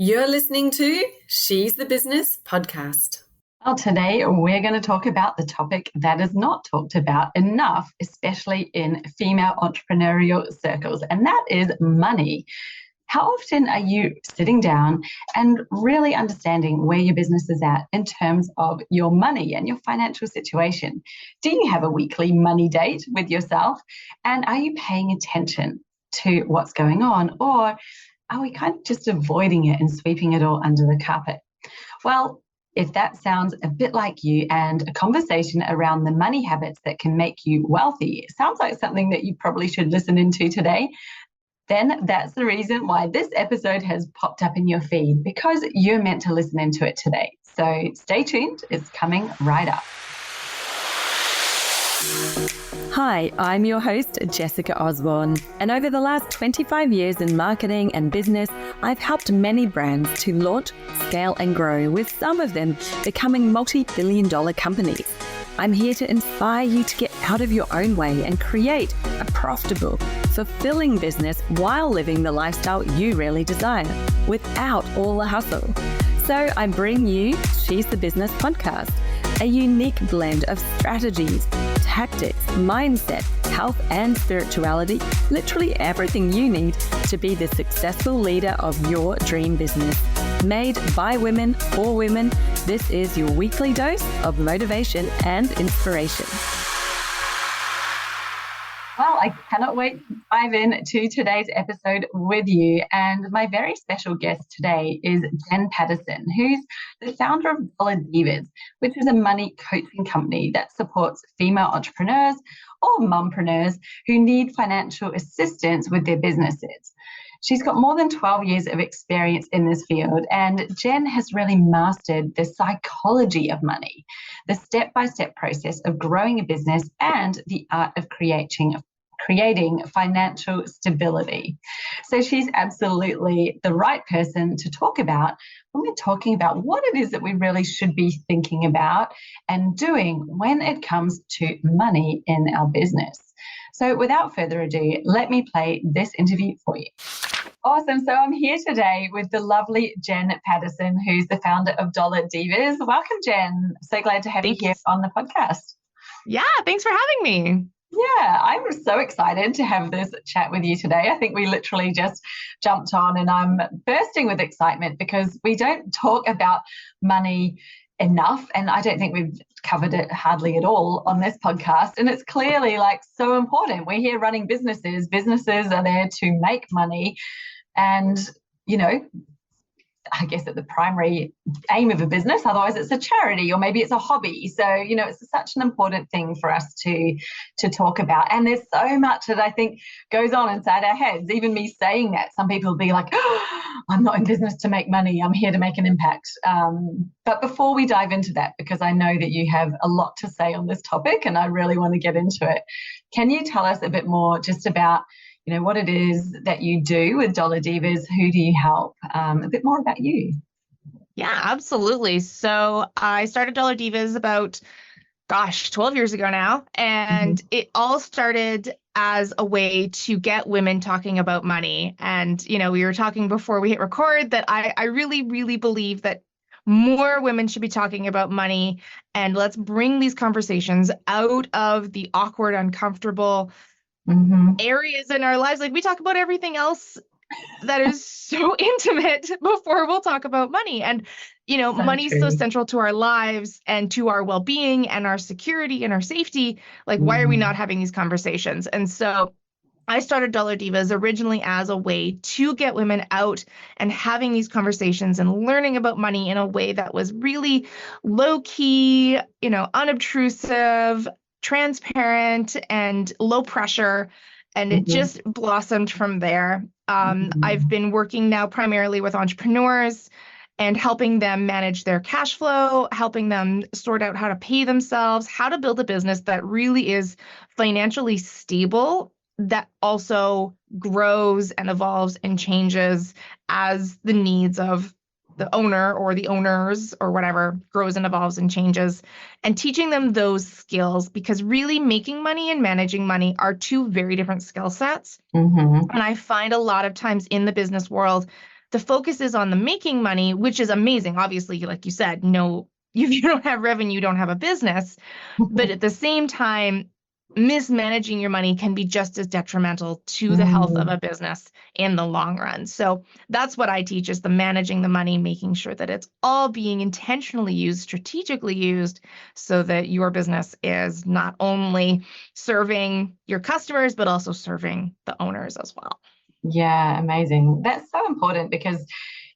You're listening to She's the Business podcast. Well, today we're going to talk about the topic that is not talked about enough, especially in female entrepreneurial circles, and that is money. How often are you sitting down and really understanding where your business is at in terms of your money and your financial situation? Do you have a weekly money date with yourself? And are you paying attention to what's going on? Or are we kind of just avoiding it and sweeping it all under the carpet? Well, if that sounds a bit like you and a conversation around the money habits that can make you wealthy sounds like something that you probably should listen into today, then that's the reason why this episode has popped up in your feed, because you're meant to listen into it today. So stay tuned, it's coming right up. Hi, I'm your host, Jessica Osborne, and over the last 25 years in marketing and business, I've helped many brands to launch, scale, and grow, with some of them becoming multi-billion-dollar companies. I'm here to inspire you to get out of your own way and create a profitable, fulfilling business while living the lifestyle you really desire, without all the hustle. So I bring you She's the Business podcast, a unique blend of strategies, tactics, mindset, health, and spirituality, literally everything you need to be the successful leader of your dream business. Made by women for women, this is your weekly dose of motivation and inspiration. Well, I cannot wait to dive into today's episode with you. And my very special guest today is Jen Paterson, who's the founder of Dollar Divas, which is a money coaching company that supports female entrepreneurs or mompreneurs who need financial assistance with their businesses. She's got more than 12 years of experience in this field, and Jen has really mastered the psychology of money, the step-by-step process of growing a business, and the art of creating financial stability. So she's absolutely the right person to talk about when we're talking about what it is that we really should be thinking about and doing when it comes to money in our business. So without further ado, let me play this interview for you. Awesome. So I'm here today with the lovely Jen Paterson, who's the founder of Dollar Divas. Welcome, Jen. So glad to have you here on the podcast. Yeah, thanks for having me. Yeah, I'm so excited to have this chat with you today. I think we literally just jumped on and I'm bursting with excitement because we don't talk about money enough, and I don't think we've covered it hardly at all on this podcast, and it's clearly like so important. We're here running businesses. Businesses are there to make money, and I guess at the primary aim of a business, otherwise it's a charity or maybe it's a hobby. So, it's such an important thing for us to talk about. And there's so much that I think goes on inside our heads. Even me saying that, some people will be like, oh, I'm not in business to make money. I'm here to make an impact. But before we dive into that, because I know that you have a lot to say on this topic and I really want to get into it, can you tell us a bit more just about what it is that you do with Dollar Divas? Who do you help? A bit more about you. Yeah, absolutely. So I started Dollar Divas about, 12 years ago now. And it all started as a way to get women talking about money. And, we were talking before we hit record that I really, really believe that more women should be talking about money. And let's bring these conversations out of the awkward, uncomfortable areas in our lives. Like we talk about everything else that is so intimate before we'll talk about money. And, money is so central to our lives and to our well-being and our security and our safety. Like, why are we not having these conversations? And so I started Dollar Divas originally as a way to get women out and having these conversations and learning about money in a way that was really low key, unobtrusive, transparent, and low pressure. And it just blossomed from there. I've been working now primarily with entrepreneurs and helping them manage their cash flow, helping them sort out how to pay themselves, how to build a business that really is financially stable, that also grows and evolves and changes as the needs of the owner or the owners or whatever grows and evolves and changes, and teaching them those skills, because really making money and managing money are two very different skill sets. And I find a lot of times in the business world, the focus is on the making money, which is amazing. Obviously, like you said, no, if you don't have revenue, you don't have a business. But at the same time, mismanaging your money can be just as detrimental to the health of a business in the long run. So that's what I teach, is the managing the money, making sure that it's all being intentionally used, strategically used, so that your business is not only serving your customers, but also serving the owners as well. Yeah, amazing. That's so important, because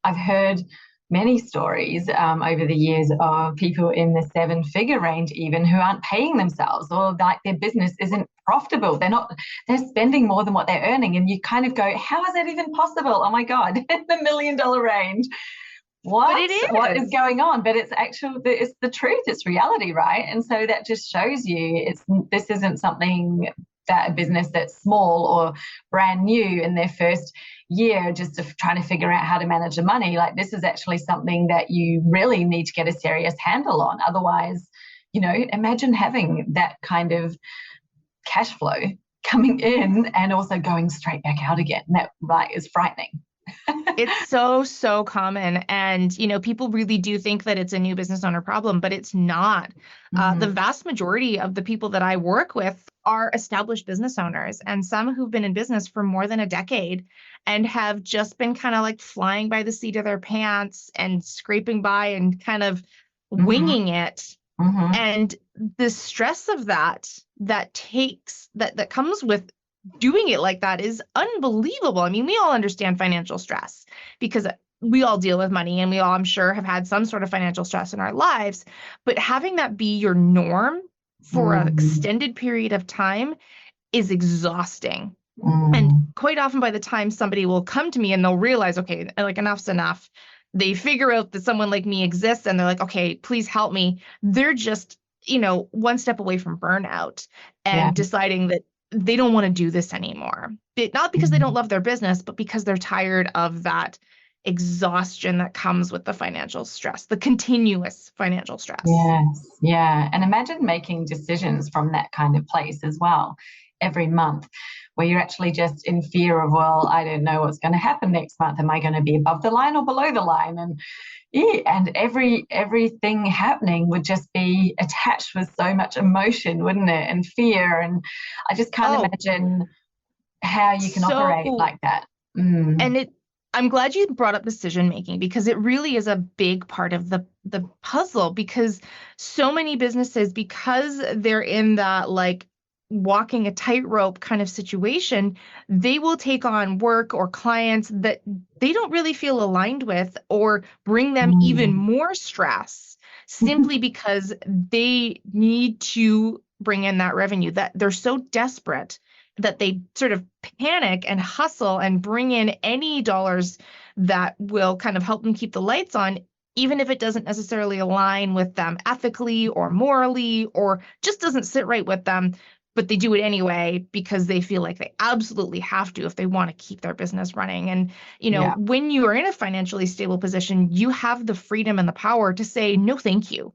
I've heard many stories over the years of people in the seven-figure range even who aren't paying themselves, or like their business isn't profitable. They're spending more than what they're earning. And you kind of go, how is that even possible? Oh my God, in the $1 million range. What is going on? But it's the truth, it's reality, right? And so that just shows you this isn't something that a business that's small or brand new in their first year just trying to figure out how to manage the money. Like, this is actually something that you really need to get a serious handle on. Otherwise, imagine having that kind of cash flow coming in and also going straight back out again. That, right, is frightening. It's so common. And, people really do think that it's a new business owner problem, but it's not. The vast majority of the people that I work with are established business owners, and some who've been in business for more than a decade and have just been kind of like flying by the seat of their pants and scraping by and kind of winging it. And the stress of that comes with doing it like that is unbelievable. I mean, we all understand financial stress because we all deal with money, and we all, I'm sure, have had some sort of financial stress in our lives. But having that be your norm for an extended period of time is exhausting. And quite often, by the time somebody will come to me and they'll realize, okay, like, enough's enough, they figure out that someone like me exists, and they're like, okay, please help me. They're just, one step away from burnout and deciding that they don't want to do this anymore. Not because they don't love their business, but because they're tired of that exhaustion that comes with the financial stress, the continuous financial stress. Yes, yeah. And imagine making decisions from that kind of place as well every month, where you're actually just in fear of, well, I don't know what's going to happen next month. Am I going to be above the line or below the line? And everything happening would just be attached with so much emotion, wouldn't it? And fear. And I just can't imagine how you can operate like that. And I'm glad you brought up decision making, because it really is a big part of the puzzle, because so many businesses, because they're in that like walking a tightrope kind of situation, they will take on work or clients that they don't really feel aligned with, or bring them even more stress simply because they need to bring in that revenue, that they're so desperate that they sort of panic and hustle and bring in any dollars that will kind of help them keep the lights on, even if it doesn't necessarily align with them ethically or morally, or just doesn't sit right with them. But they do it anyway because they feel like they absolutely have to if they want to keep their business running. And, when you are in a financially stable position, you have the freedom and the power to say no, thank you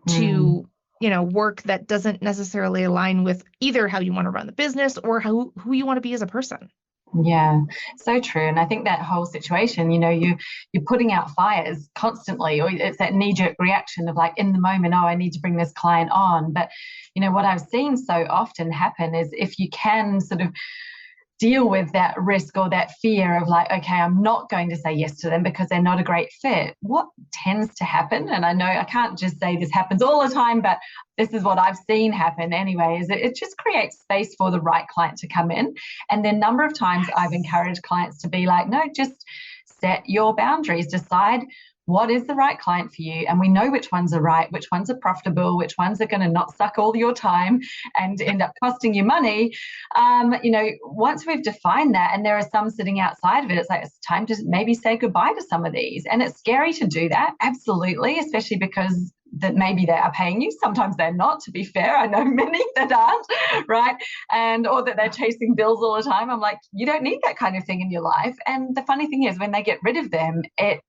to work that doesn't necessarily align with either how you want to run the business or who you want to be as a person. Yeah, so true. And I think that whole situation, you're putting out fires constantly, or it's that knee-jerk reaction of like, in the moment, oh, I need to bring this client on. But, what I've seen so often happen is, if you can sort of deal with that risk or that fear of like, okay, I'm not going to say yes to them because they're not a great fit, what tends to happen, and I know I can't just say this happens all the time, but this is what I've seen happen anyway, is it just creates space for the right client to come in. And the number of times I've encouraged clients to be like, no, just set your boundaries, decide what is the right client for you, and we know which ones are right, which ones are profitable, which ones are going to not suck all your time and end up costing you money. Once we've defined that, and there are some sitting outside of it, it's like, it's time to maybe say goodbye to some of these. And it's scary to do that, absolutely, especially because that maybe they are paying you. Sometimes they're not, to be fair. I know many that aren't, right? Or that they're chasing bills all the time. I'm like, you don't need that kind of thing in your life. And the funny thing is, when they get rid of them, it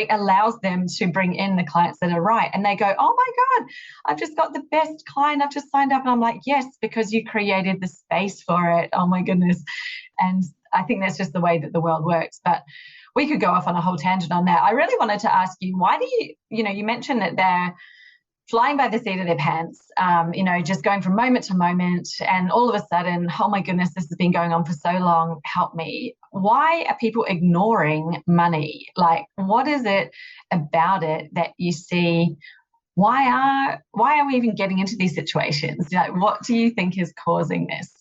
allows them to bring in the clients that are right. And they go, oh my God, I've just got the best client. I've just signed up. And I'm like, yes, because you created the space for it. Oh my goodness. And I think that's just the way that the world works. But we could go off on a whole tangent on that. I really wanted to ask you, why do you mentioned that they're flying by the seat of their pants, just going from moment to moment, and all of a sudden, oh my goodness, this has been going on for so long, help me. Why are people ignoring money? Like, what is it about it that you see? Why are we even getting into these situations? Like, what do you think is causing this?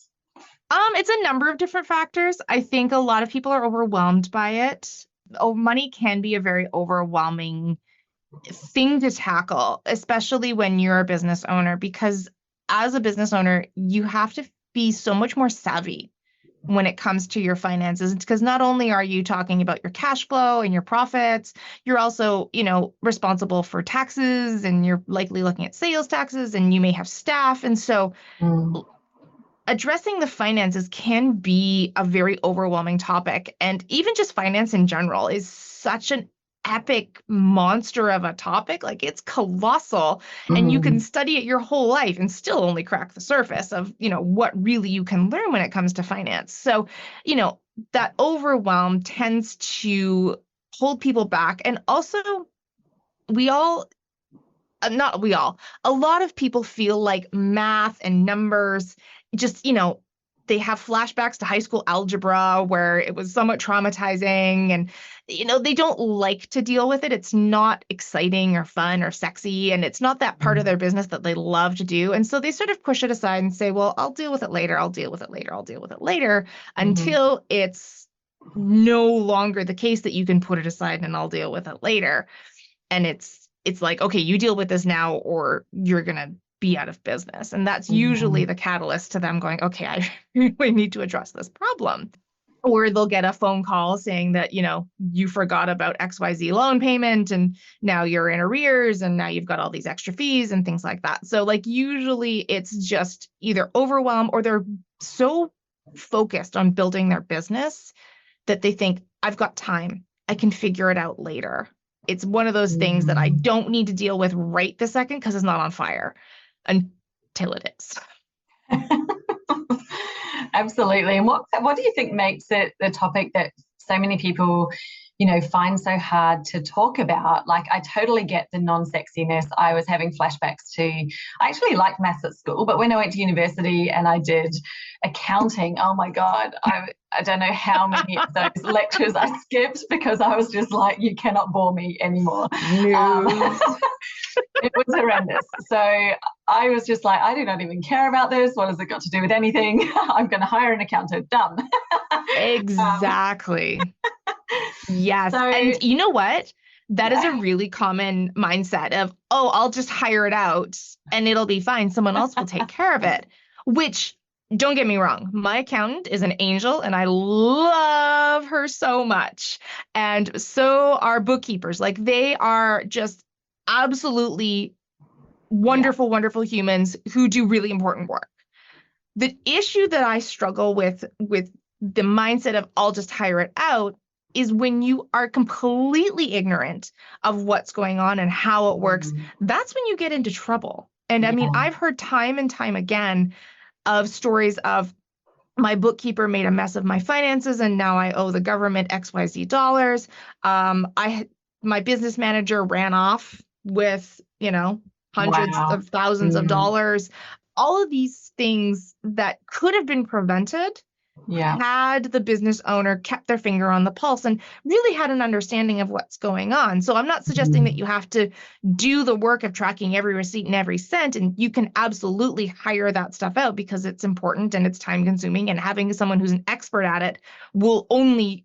It's a number of different factors. I think a lot of people are overwhelmed by it. Oh, money can be a very overwhelming thing to tackle, especially when you're a business owner, because as a business owner, you have to be so much more savvy when it comes to your finances, because not only are you talking about your cash flow and your profits, you're also, responsible for taxes, and you're likely looking at sales taxes, and you may have staff. And so addressing the finances can be a very overwhelming topic. And even just finance in general is such an epic monster of a topic. Like, it's colossal, and you can study it your whole life and still only crack the surface of, what really you can learn when it comes to finance. So, that overwhelm tends to hold people back. And also, a lot of people feel like math and numbers just, they have flashbacks to high school algebra where it was somewhat traumatizing, and, they don't like to deal with it. It's not exciting or fun or sexy, and it's not that part of their business that they love to do. And so they sort of push it aside and say, well, I'll deal with it later. I'll deal with it later. I'll deal with it later, until it's no longer the case that you can put it aside and I'll deal with it later. And it's like, okay, you deal with this now or you're going to be out of business. And that's usually the catalyst to them going, okay, I really need to address this problem. Or they'll get a phone call saying that, you forgot about XYZ loan payment and now you're in arrears and now you've got all these extra fees and things like that. So like, usually it's just either overwhelm, or they're so focused on building their business that they think, I've got time, I can figure it out later. It's one of those things that I don't need to deal with right this second because it's not on fire until it is. Absolutely. And what do you think makes it the topic that so many people, find so hard to talk about? Like, I totally get the non-sexiness. I was having flashbacks to, I actually liked maths at school, but when I went to university and I did accounting, oh my God, I don't know how many of those lectures I skipped because I was just like, you cannot bore me anymore. It was horrendous. So I was just like, I do not even care about this. What has it got to do with anything? I'm going to hire an accountant. Done. Exactly. Yes. So, and you know what? That is a really common mindset of, oh, I'll just hire it out and it'll be fine. Someone else will take care of it, which, don't get me wrong, my accountant is an angel and I love her so much. And so are bookkeepers. Like, they are just absolutely wonderful, wonderful humans who do really important work. The issue that I struggle with the mindset of I'll just hire it out is when you are completely ignorant of what's going on and how it works. That's when you get into trouble. And I mean, I've heard time and time again of stories of my bookkeeper made a mess of my finances and now I owe the government XYZ dollars. My business manager ran off with, hundreds of thousands of dollars. All of these things that could have been prevented had the business owner kept their finger on the pulse and really had an understanding of what's going on. So I'm not suggesting that you have to do the work of tracking every receipt and every cent, and you can absolutely hire that stuff out because it's important and it's time consuming, and having someone who's an expert at it will only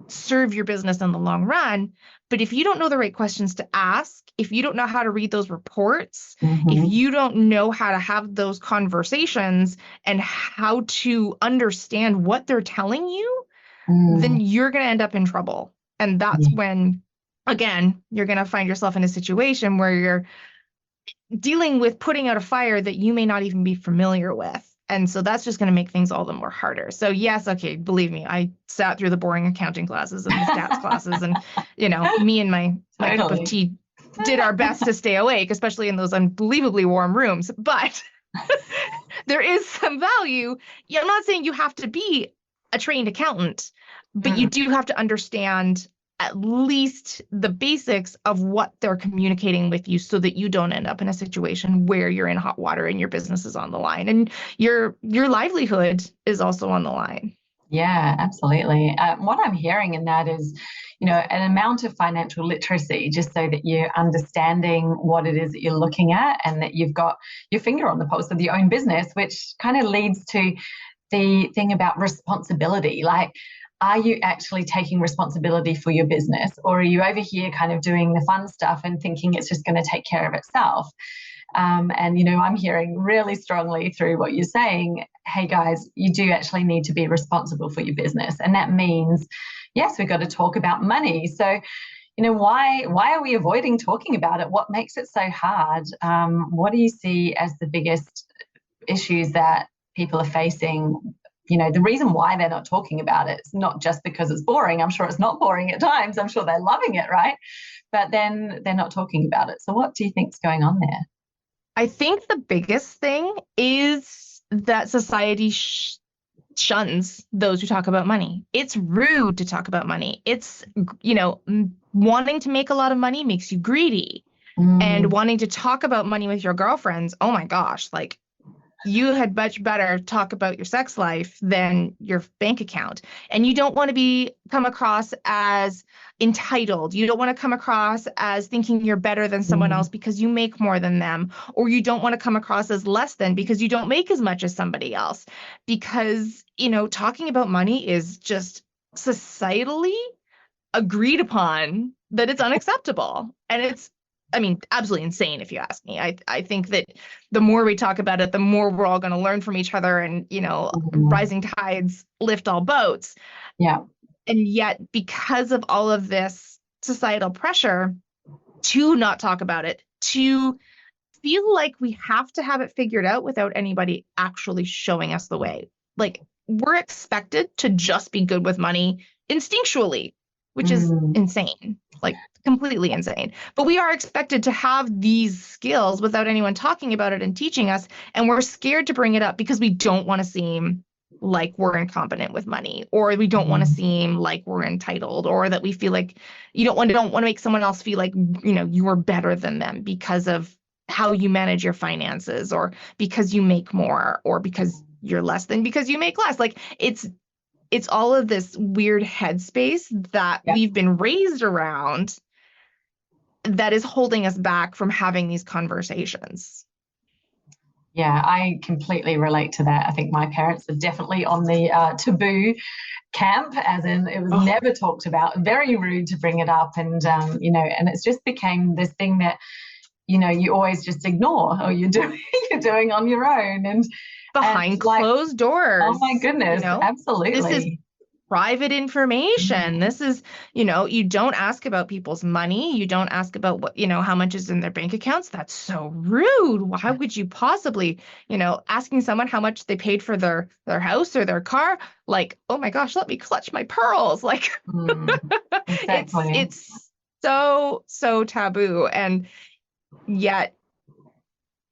serve your business in the long run. But if you don't know the right questions to ask, if you don't know how to read those reports, if you don't know how to have those conversations and how to understand what they're telling you, then you're going to end up in trouble. And that's when, again, you're going to find yourself in a situation where you're dealing with putting out a fire that you may not even be familiar with. And so that's just going to make things all the more harder. So yes, okay, believe me, I sat through the boring accounting classes and the stats classes, and me and my cup of tea did our best to stay awake, especially in those unbelievably warm rooms. But there is some value. I'm not saying you have to be a trained accountant, but you do have to understand at least the basics of what they're communicating with you so that you don't end up in a situation where you're in hot water and your business is on the line and your livelihood is also on the line. Yeah, absolutely. What I'm hearing in that is, an amount of financial literacy, just so that you're understanding what it is that you're looking at and that you've got your finger on the pulse of your own business, which kind of leads to the thing about responsibility. Like, are you actually taking responsibility for your business, or are you over here kind of doing the fun stuff and thinking it's just going to take care of itself? And, I'm hearing really strongly through what you're saying, hey guys, you do actually need to be responsible for your business. And that means, yes, we've got to talk about money. So, why are we avoiding talking about it? What makes it so hard? What do you see as the biggest issues that people are facing? The reason why they're not talking about it, it's not just because it's boring. I'm sure it's not boring at times. I'm sure they're loving it, right? But then they're not talking about it. So what do you think's going on there? I think the biggest thing is that society shuns those who talk about money. It's rude to talk about money. It's, wanting to make a lot of money makes you greedy. And wanting to talk about money with your girlfriends, oh my gosh, like, you had much better talk about your sex life than your bank account. And you don't want to come across as entitled. You don't want to come across as thinking you're better than someone else because you make more than them. Or you don't want to come across as less than because you don't make as much as somebody else. Because, talking about money is just societally agreed upon that it's unacceptable. And it's, absolutely insane if you ask me. I think that the more we talk about it, the more we're all going to learn from each other, and, rising tides lift all boats. Yeah. And yet, because of all of this societal pressure to not talk about it, to feel like we have to have it figured out without anybody actually showing us the way. Like, we're expected to just be good with money instinctually, which is insane. Like, completely insane. But we are expected to have these skills without anyone talking about it and teaching us. And we're scared to bring it up because we don't want to seem like we're incompetent with money, or we don't want to seem like we're entitled, or that we feel like you don't want to make someone else feel like, you are better than them because of how you manage your finances, or because you make more, or because you're less than because you make less. Like, it's all of this weird headspace that we've been raised around that is holding us back from having these conversations. Yeah, I completely relate to that. I think my parents are definitely on the taboo camp, as in it was never talked about, very rude to bring it up. And, and it's just became this thing that, you always just ignore, or you're doing on your own. And behind closed doors. Oh my goodness, absolutely. This is private information. This is, you don't ask about people's money. You don't ask about what, how much is in their bank accounts. That's so rude. Why would you possibly, asking someone how much they paid for their house or their car? Like, oh my gosh, let me clutch my pearls. Like, exactly. it's so taboo. And yet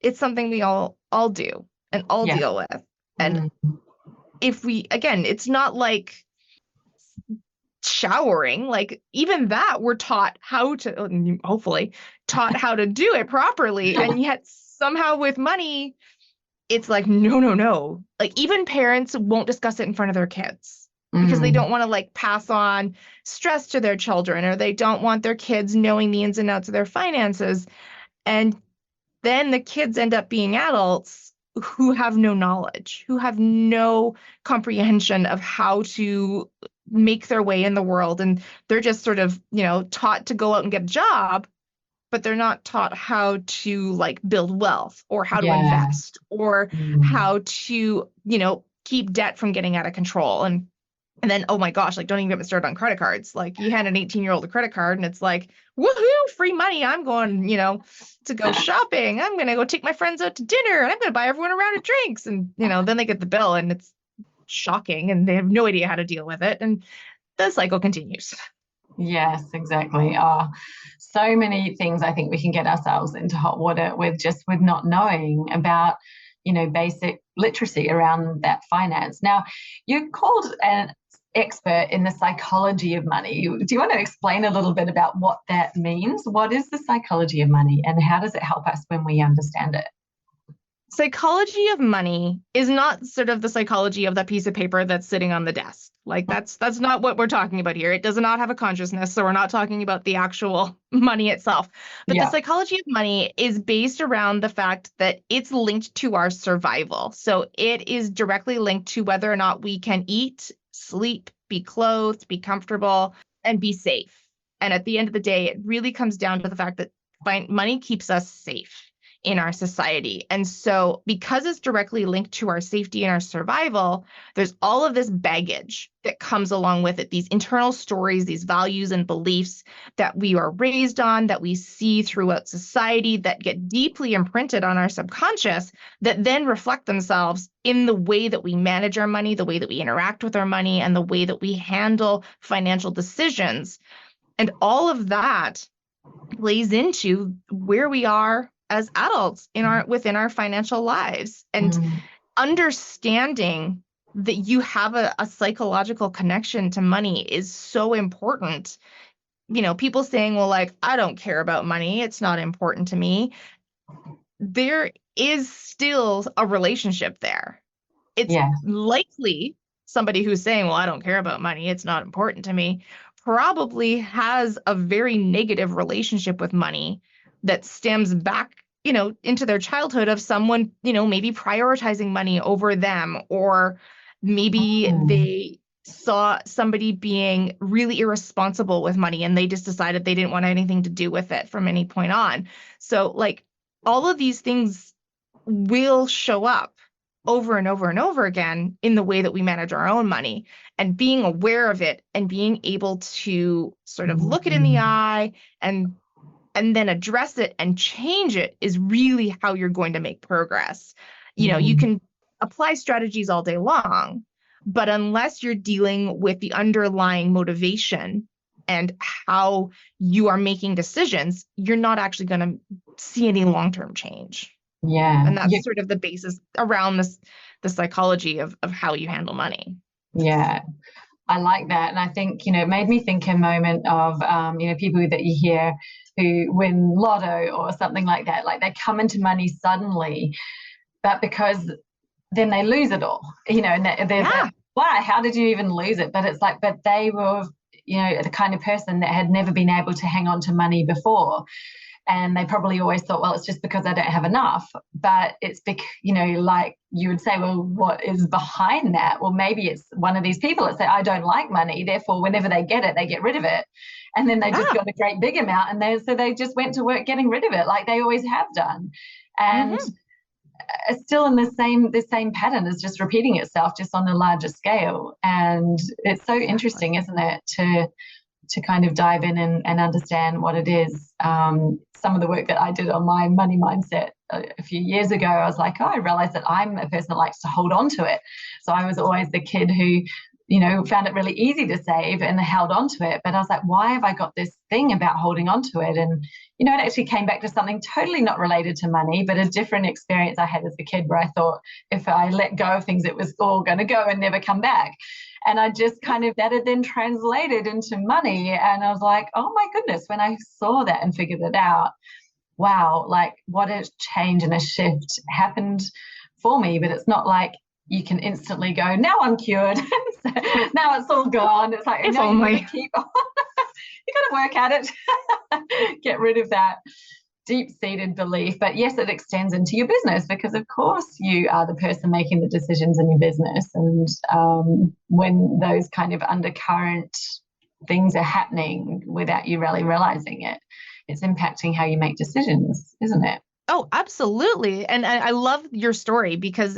it's something we all do and all deal with. And if we, again, it's not like showering, like, even that we're taught how to, hopefully taught how to do it properly. And yet somehow with money, it's like, no. Like, even parents won't discuss it in front of their kids because they don't want to, like, pass on stress to their children, or they don't want their kids knowing the ins and outs of their finances. And then the kids end up being adults who have no knowledge, who have no comprehension of how to make their way in the world. And they're just sort of, taught to go out and get a job, but they're not taught how to, like, build wealth, or how to invest, or how to, keep debt from getting out of control. And then, oh my gosh, like, don't even get me started on credit cards. Like, you hand an 18-year-old a credit card and it's like, woohoo, free money. I'm going, to go shopping. I'm going to go take my friends out to dinner, and I'm going to buy everyone a round of drinks. And, then they get the bill and it's shocking and they have no idea how to deal with it. And the cycle continues. Yes, exactly. So many things I think we can get ourselves into hot water with not knowing about, basic literacy around that finance. Now, you called expert in the psychology of money. Do you want to explain a little bit about what that means? What is the psychology of money and how does it help us when we understand it? Psychology of money is not sort of the psychology of that piece of paper that's sitting on the desk. Like that's not what we're talking about here. It does not have a consciousness, so we're not talking about the actual money itself. But the psychology of money is based around the fact that it's linked to our survival. So it is directly linked to whether or not we can eat, sleep, be clothed, be comfortable, and be safe. And at the end of the day, it really comes down to the fact that money keeps us safe in our society. And so because it's directly linked to our safety and our survival, there's all of this baggage that comes along with it, these internal stories, these values and beliefs that we are raised on, that we see throughout society, that get deeply imprinted on our subconscious, that then reflect themselves in the way that we manage our money, the way that we interact with our money, and the way that we handle financial decisions. And all of that plays into where we are as adults within our financial lives. And understanding that you have a psychological connection to money is so important. You know, people saying, well, like, I don't care about money, it's not important to me. There is still a relationship there. It's likely somebody who's saying, well, I don't care about money, it's not important to me, probably has a very negative relationship with money that stems back, you know, into their childhood of someone, you know, maybe prioritizing money over them, or maybe they saw somebody being really irresponsible with money and they just decided they didn't want anything to do with it from any point on. So like all of these things will show up over and over and over again in the way that we manage our own money, and being aware of it and being able to sort of look it in the eye and then address it and change it is really how you're going to make progress. You know, you can apply strategies all day long, but unless you're dealing with the underlying motivation and how you are making decisions, you're not actually going to see any long-term change. Yeah. And that's sort of the basis around the psychology of how you handle money. Yeah. I like that. And I think, you know, it made me think a moment of, you know, people that you hear who win lotto or something like that, like they come into money suddenly, but because then they lose it all, you know, and they're like, why, how did you even lose it? But it's like, but they were, you know, the kind of person that had never been able to hang on to money before. And they probably always thought, well, it's just because I don't have enough. But it's, you know, like you would say, well, what is behind that? Well, maybe it's one of these people that say, I don't like money, therefore, whenever they get it, they get rid of it. And then they just got a great big amount, and so they just went to work getting rid of it, like they always have done. And it's still in the same pattern, is just repeating itself, just on a larger scale. And it's so interesting, isn't it, to kind of dive in and understand what it is. Some of the work that I did on my money mindset a few years ago, I was like, oh, I realized that I'm a person that likes to hold on to it. So I was always the kid who, you know, found it really easy to save and held on to it. But I was like, why have I got this thing about holding on to it? And, you know, it actually came back to something totally not related to money, but a different experience I had as a kid where I thought if I let go of things, it was all going to go and never come back. And I just kind of, that had then translated into money. And I was like, oh my goodness, when I saw that and figured it out, wow, like what a change and a shift happened for me. But it's not like you can instantly go, now I'm cured. Now it's all gone. It's like, no, you got to keep on. You got to work at it. Get rid of that deep-seated belief. But yes, it extends into your business, because of course you are the person making the decisions in your business. And when those kind of undercurrent things are happening without you really realizing it, it's impacting how you make decisions, isn't it? Oh, absolutely. And I love your story, because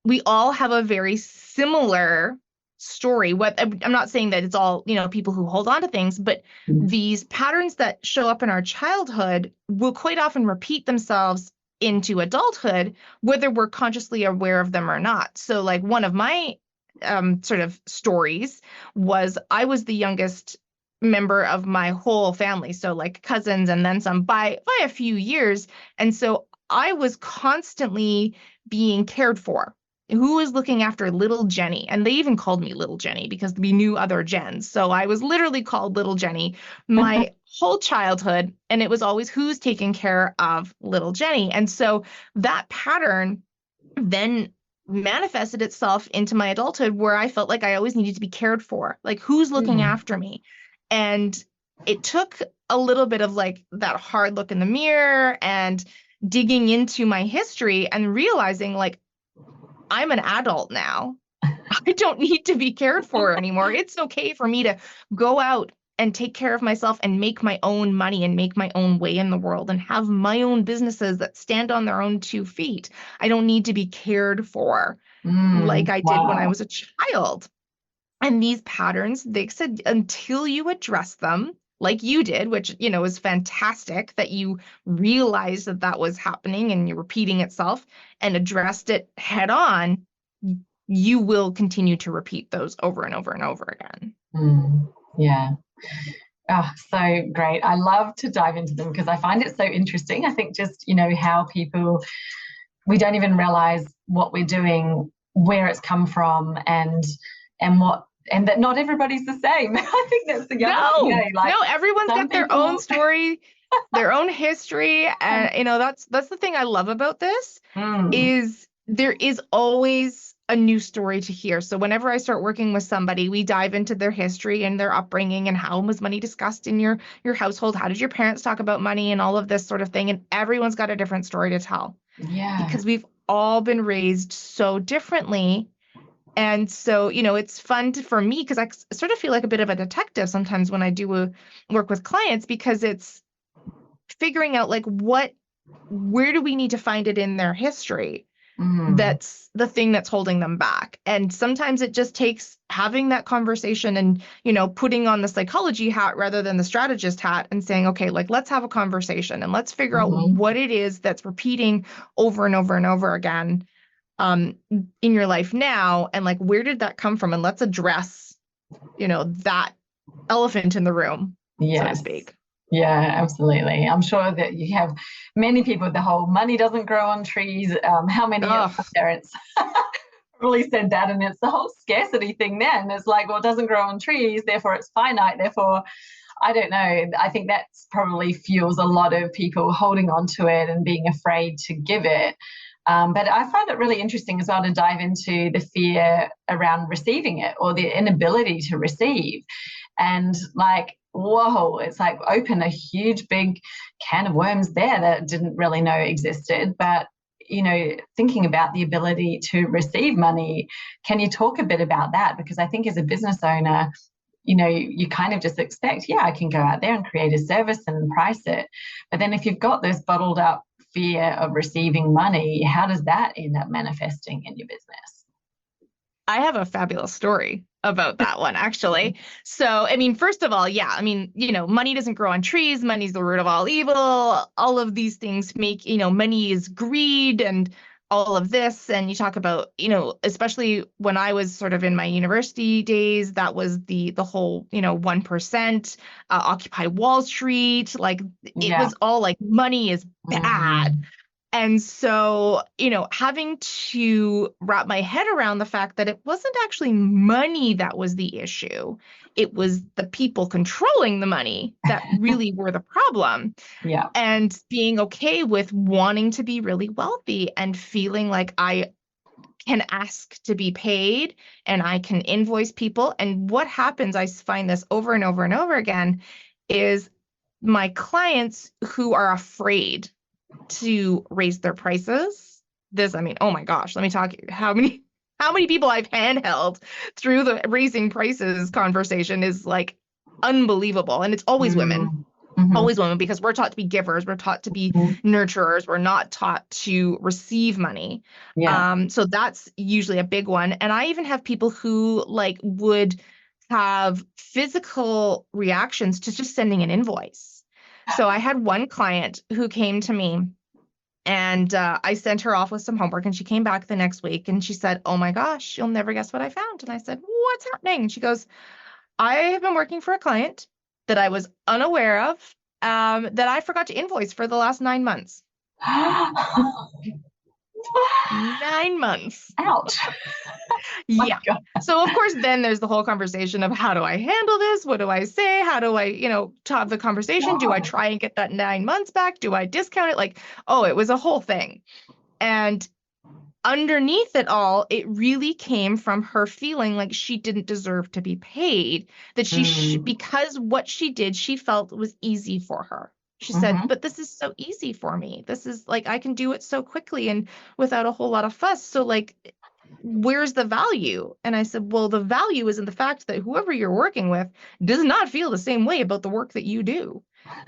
we all have a very similar story. I'm not saying that it's all, you know, people who hold on to things, but these patterns that show up in our childhood will quite often repeat themselves into adulthood, whether we're consciously aware of them or not. So like one of my sort of stories was I was the youngest member of my whole family. So like cousins and then some by a few years. And so I was constantly being cared for who is looking after little Jenny? And they even called me little Jenny because we knew other Jens. So I was literally called little Jenny my whole childhood. And it was always who's taking care of little Jenny. And so that pattern then manifested itself into my adulthood, where I felt like I always needed to be cared for. Like, who's looking after me? And it took a little bit of like that hard look in the mirror and digging into my history and realizing like, I'm an adult now. I don't need to be cared for anymore. It's okay for me to go out and take care of myself and make my own money and make my own way in the world and have my own businesses that stand on their own 2 feet. I don't need to be cared for like I did when I was a child. And these patterns, they said, until you address them, like you did, which, you know, is fantastic that you realized that that was happening and you're repeating itself and addressed it head on, you will continue to repeat those over and over and over again. Yeah. Oh, so great. I love to dive into them because I find it so interesting. I think just, you know, how people, we don't even realize what we're doing, where it's come from, and that not everybody's the same. I think that's the other thing. Like, no, everyone's got their own story, their own history. And, you know, that's the thing I love about this is there is always a new story to hear. So whenever I start working with somebody, we dive into their history and their upbringing and how was money discussed in your household? How did your parents talk about money and all of this sort of thing? And everyone's got a different story to tell. Yeah. Because we've all been raised so differently. And so, you know, it's fun for me because I sort of feel like a bit of a detective sometimes when I do work with clients, because it's figuring out like where do we need to find it in their history? That's the thing that's holding them back. And sometimes it just takes having that conversation and, you know, putting on the psychology hat rather than the strategist hat and saying, okay, like, let's have a conversation and let's figure out what it is that's repeating over and over and over again in your life now. And like, where did that come from? And let's address, you know, that elephant in the room, so to speak. Yeah, absolutely. I'm sure that you have many people, the whole money doesn't grow on trees. How many of our parents probably said that, and it's the whole scarcity thing then. It's like, well, it doesn't grow on trees, therefore it's finite, therefore, I don't know. I think that probably fuels a lot of people holding on to it and being afraid to give it. But I find it really interesting as well to dive into the fear around receiving it or the inability to receive. And like, whoa, it's like open a huge big can of worms there that didn't really know existed. But, you know, thinking about the ability to receive money, can you talk a bit about that? Because I think as a business owner, you know, you kind of just expect, yeah, I can go out there and create a service and price it. But then if you've got this bottled up fear of receiving money, how does that end up manifesting in your business? I have a fabulous story about that one, actually. So, I mean, first of all, yeah, I mean, you know, money doesn't grow on trees. Money's the root of all evil. All of these things make, you know, money is greed and all of this. And you talk about, you know, especially when I was sort of in my university days, that was the whole, you know, 1%, Occupy Wall Street. Like it was all like money is bad. And so, you know, having to wrap my head around the fact that it wasn't actually money that was the issue. It was the people controlling the money that really were the problem. Yeah. And being okay with wanting to be really wealthy and feeling like I can ask to be paid and I can invoice people. And what happens, I find this over and over and over again, is my clients who are afraid to raise their prices. This, I mean, oh my gosh, let me talk how many people I've handheld through the raising prices conversation is like unbelievable. And it's always women. Always women, because we're taught to be givers, we're taught to be nurturers, we're not taught to receive money. So that's usually a big one. And I even have people who like would have physical reactions to just sending an invoice. So I had one client who came to me and I sent her off with some homework, and she came back the next week and she said, oh my gosh, you'll never guess what I found. And I said, what's happening? And she goes, I have been working for a client that I was unaware of, that I forgot to invoice for the last 9 months. 9 months. Ouch. Yeah. God. So of course, then there's the whole conversation of how do I handle this? What do I say? How do I, have the conversation? Do I try and get that 9 months back? Do I discount it? Like, oh, it was a whole thing. And underneath it all, it really came from her feeling like she didn't deserve to be paid, that because what she did, she felt was easy for her. She said, but this is so easy for me. This is like, I can do it so quickly and without a whole lot of fuss. So like, where's the value? And I said, well, the value is in the fact that whoever you're working with does not feel the same way about the work that you do.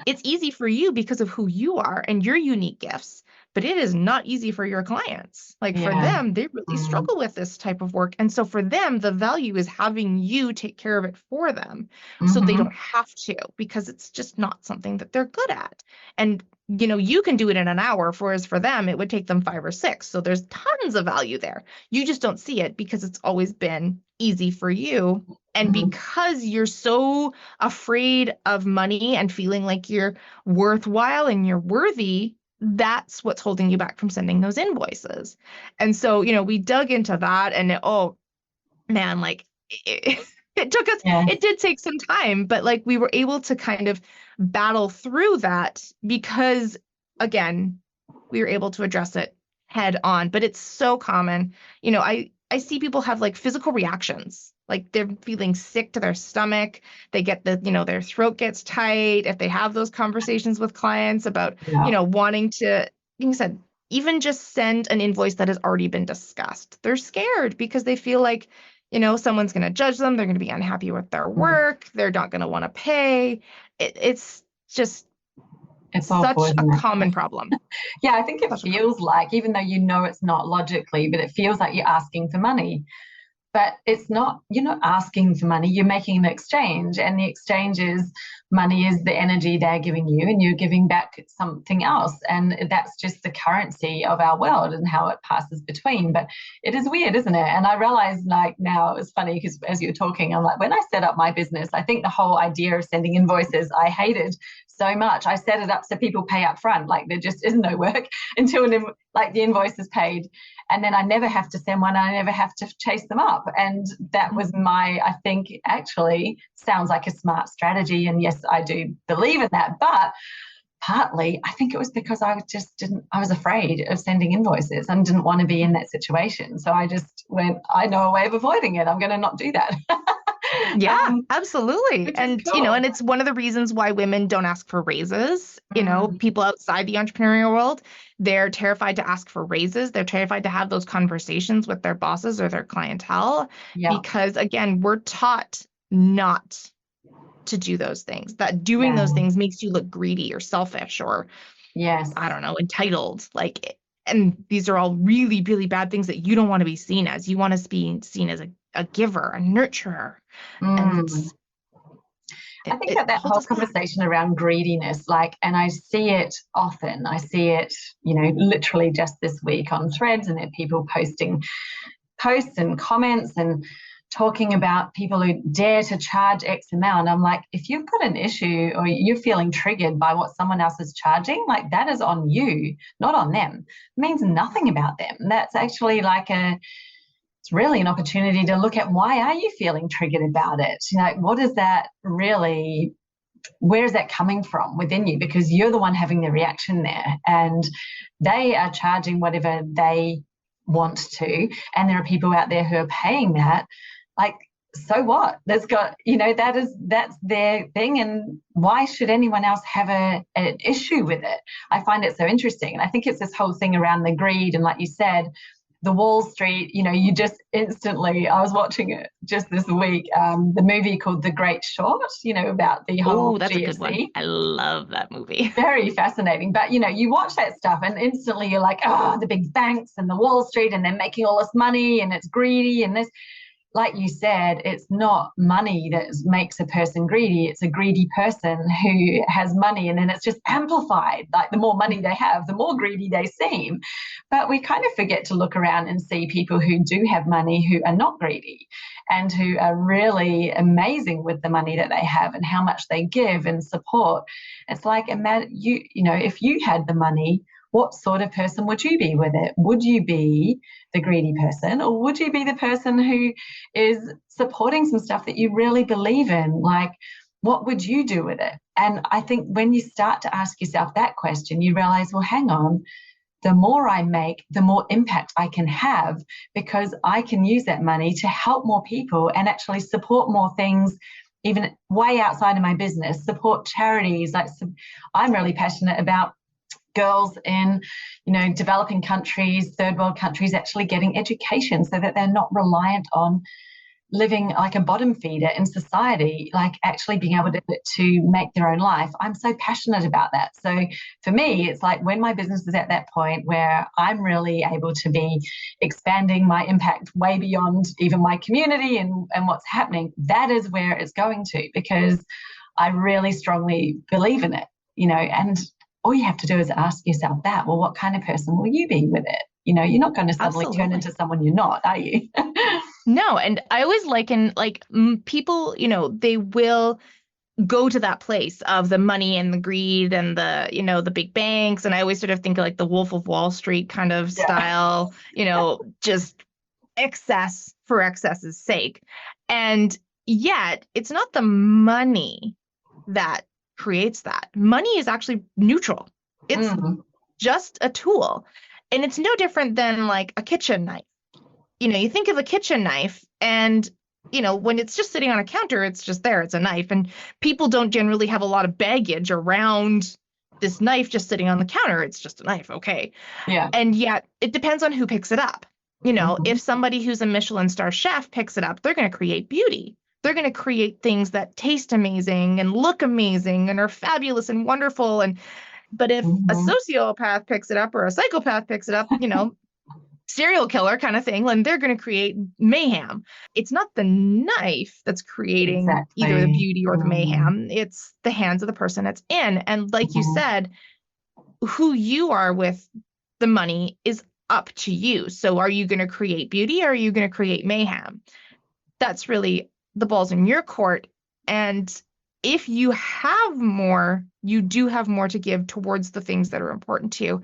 It's easy for you because of who you are and your unique gifts, but it is not easy for your clients. Like for them, they really struggle with this type of work. And so for them, the value is having you take care of it for them so they don't have to, because it's just not something that they're good at. And you can do it in an hour, whereas for them, it would take them 5 or 6. So there's tons of value there. You just don't see it because it's always been easy for you. And because you're so afraid of money and feeling like you're worthwhile and you're worthy, that's what's holding you back from sending those invoices. And so, we dug into that and oh man, like it took us, it did take some time, but like we were able to kind of battle through that because again, we were able to address it head on. But it's so common. I see people have like physical reactions, like they're feeling sick to their stomach. They get their throat gets tight. If they have those conversations with clients about, wanting to, like you said, even just send an invoice that has already been discussed. They're scared because they feel like, someone's going to judge them. They're going to be unhappy with their work. They're not going to want to pay. It's such a common problem. Yeah, I think it feels like, even though it's not logically, but it feels like you're asking for money. But it's not, you're not asking for money, you're making an exchange. And the exchange is money is the energy they're giving you and you're giving back something else. And that's just the currency of our world and how it passes between. But it is weird, isn't it? And I realize like now it's funny because as you're talking, I'm like, when I set up my business, I think the whole idea of sending invoices, I hated so much. I set it up so people pay up front, like there just is no work until the invoice is paid. And then I never have to send one. I never have to chase them up. And that was I think actually sounds like a smart strategy. And yes, I do believe in that. But partly, I think it was because I was afraid of sending invoices and didn't want to be in that situation. So I just went, I know a way of avoiding it. I'm going to not do that. Yeah, absolutely. And, cool. And it's one of the reasons why women don't ask for raises. People outside the entrepreneurial world, they're terrified to ask for raises. They're terrified to have those conversations with their bosses or their clientele because, again, we're taught not to do those things, that doing those things makes you look greedy or selfish or, I don't know, entitled. And these are all really, really bad things that you don't want to be seen as. You want to be seen as a giver, a nurturer. And I think that whole conversation around greediness, and I see it often. I see it, literally just this week on Threads, and there are people posting posts and comments and talking about people who dare to charge X amount. I'm like, if you've got an issue or you're feeling triggered by what someone else is charging, that is on you, not on them. It means nothing about them. That's actually it's really an opportunity to look at why are you feeling triggered about it? What is that really, where is that coming from within you? Because you're the one having the reaction there and they are charging whatever they want to. And there are people out there who are paying that. So what? That's their thing. And why should anyone else have an issue with it? I find it so interesting. And I think it's this whole thing around the greed. And like you said, the Wall Street, you just instantly, I was watching it just this week, the movie called The Great Short, about the whole that's GFC. A good one. I love that movie. Very fascinating. But, you watch that stuff and instantly you're like, the big banks and the Wall Street and they're making all this money and it's greedy and this. Like you said, it's not money that makes a person greedy. It's a greedy person who has money and then it's just amplified. The more money they have, the more greedy they seem. But we kind of forget to look around and see people who do have money who are not greedy and who are really amazing with the money that they have and how much they give and support. It's like, imagine if you had the money, what sort of person would you be with it? Would you be the greedy person, or would you be the person who is supporting some stuff that you really believe in? Like, what would you do with it? And I think when you start to ask yourself that question, you realize, well, hang on, the more I make, the more impact I can have, because I can use that money to help more people and actually support more things, even way outside of my business, support charities. Like, I'm really passionate about girls in, developing countries, third world countries, actually getting education so that they're not reliant on living like a bottom feeder in society, like actually being able to make their own life. I'm so passionate about that. So for me, it's like when my business is at that point where I'm really able to be expanding my impact way beyond even my community and what's happening, that is where it's going to, because I really strongly believe in it, and all you have to do is ask yourself that, well, what kind of person will you be with it? You're not going to suddenly turn into someone you're not, are you? No. And I always liken people, they will go to that place of the money and the greed and the big banks. And I always sort of think of like the Wolf of Wall Street kind of style, just excess for excess's sake. And yet it's not the money that creates that. Money is actually neutral. It's just a tool. And it's no different than like a kitchen knife. You think of a kitchen knife and, when it's just sitting on a counter, it's just there. It's a knife. And people don't generally have a lot of baggage around this knife just sitting on the counter. It's just a knife. Okay. Yeah. And yet it depends on who picks it up. If somebody who's a Michelin star chef picks it up, they're going to create beauty. They're going to create things that taste amazing and look amazing and are fabulous and wonderful. But if a sociopath picks it up or a psychopath picks it up, serial killer kind of thing, then they're going to create mayhem. It's not the knife that's creating either the beauty or the mayhem. It's the hands of the person it's in. And like you said, who you are with the money is up to you. So are you going to create beauty or are you going to create mayhem? That's really the ball's in your court. And if you have more, you do have more to give towards the things that are important to you.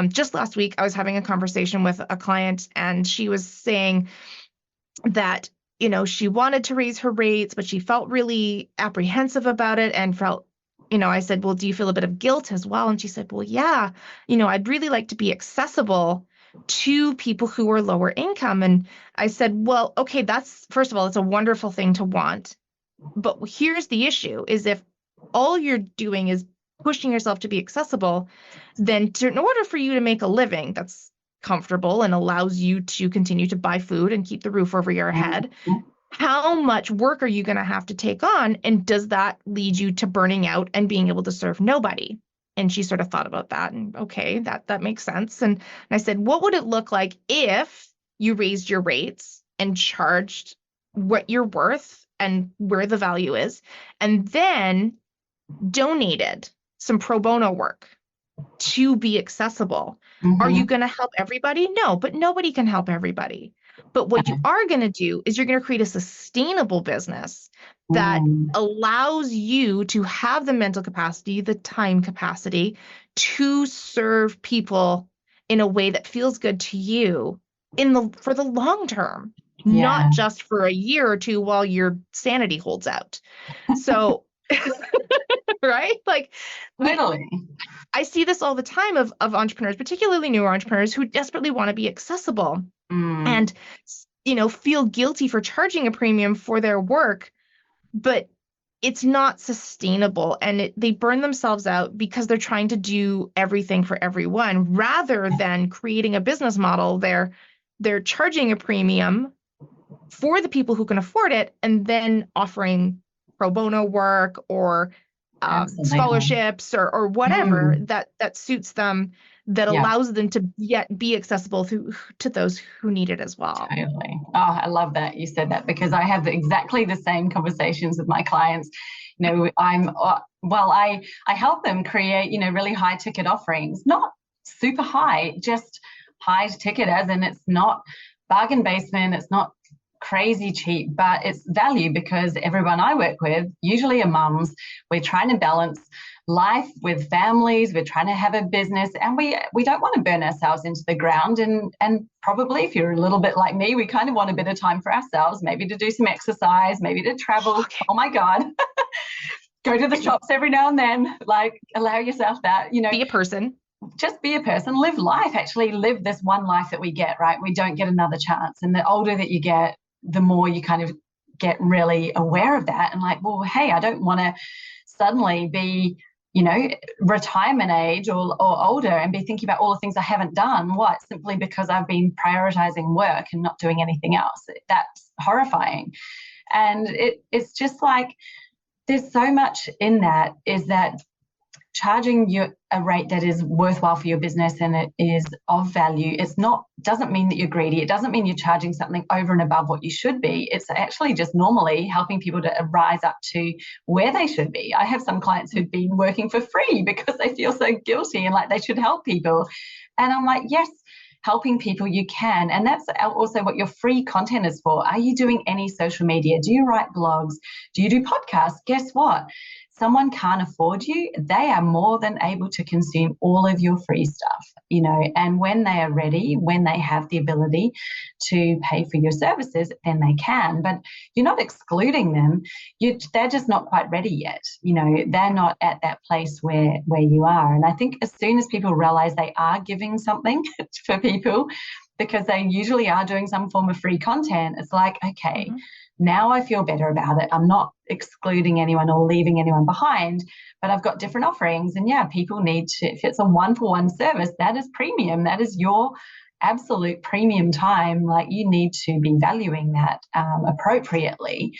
Just last week, I was having a conversation with a client, and she was saying that, she wanted to raise her rates, but she felt really apprehensive about it and felt, I said, well, do you feel a bit of guilt as well? And she said, well, yeah, I'd really like to be accessible to people who are lower income. And I said, well, okay, first of all, it's a wonderful thing to want. But here's the issue is if all you're doing is pushing yourself to be accessible, then in order for you to make a living that's comfortable and allows you to continue to buy food and keep the roof over your head, how much work are you going to have to take on? And does that lead you to burning out and being able to serve nobody? And she sort of thought about that and okay, that makes sense. And I said, what would it look like if you raised your rates and charged what you're worth and where the value is, and then donated some pro bono work to be accessible? Are you going to help everybody? No, but nobody can help everybody. But what you are going to do is you're going to create a sustainable business that allows you to have the mental capacity, the time capacity to serve people in a way that feels good to you for the long term. Not just for a year or two while your sanity holds out. So, right? Like, totally. I see this all the time of entrepreneurs, particularly newer entrepreneurs who desperately want to be accessible and, feel guilty for charging a premium for their work, but it's not sustainable. And they burn themselves out because they're trying to do everything for everyone rather than creating a business model. They're charging a premium for the people who can afford it, and then offering pro bono work or scholarships or whatever that suits them, that allows them to yet be accessible to those who need it as well. Totally. Oh, I love that you said that, because I have exactly the same conversations with my clients. I help them create, really high ticket offerings, not super high, just high ticket as in it's not bargain basement, it's not crazy cheap, but it's value, because everyone I work with usually are mums. We're trying to balance life with families. We're trying to have a business, and we don't want to burn ourselves into the ground. And probably, if you're a little bit like me, we kind of want a bit of time for ourselves, maybe to do some exercise, maybe to travel. Okay. Oh my God. Go to the shops every now and then, like allow yourself that, Be a person. just be a person, live life, actually live this one life that we get, right? We don't get another chance. And the older that you get, the more you kind of get really aware of that and like, well, hey, I don't want to suddenly be, retirement age or older and be thinking about all the things I haven't done. What? Simply because I've been prioritizing work and not doing anything else. That's horrifying. And it's just like, there's so much in that, is that charging you a rate that is worthwhile for your business and it is of value. Doesn't mean that you're greedy. It doesn't mean you're charging something over and above what you should be. It's actually just normally helping people to rise up to where they should be. I have some clients who've been working for free because they feel so guilty and like they should help people. And I'm like, yes, helping people you can. And that's also what your free content is for. Are you doing any social media? Do you write blogs? Do you do podcasts? Guess what? Someone can't afford you, they are more than able to consume all of your free stuff, and when they are ready, when they have the ability to pay for your services, then they can. But you're not excluding them. They're just not quite ready yet. They're not at that place where you are. And I think as soon as people realize they are giving something for people, because they usually are doing some form of free content, it's like, okay, now I feel better about it. I'm not excluding anyone or leaving anyone behind, but I've got different offerings. And yeah, people need to, if it's a one-for-one service, that is premium. That is your absolute premium time. Like, you need to be valuing that appropriately.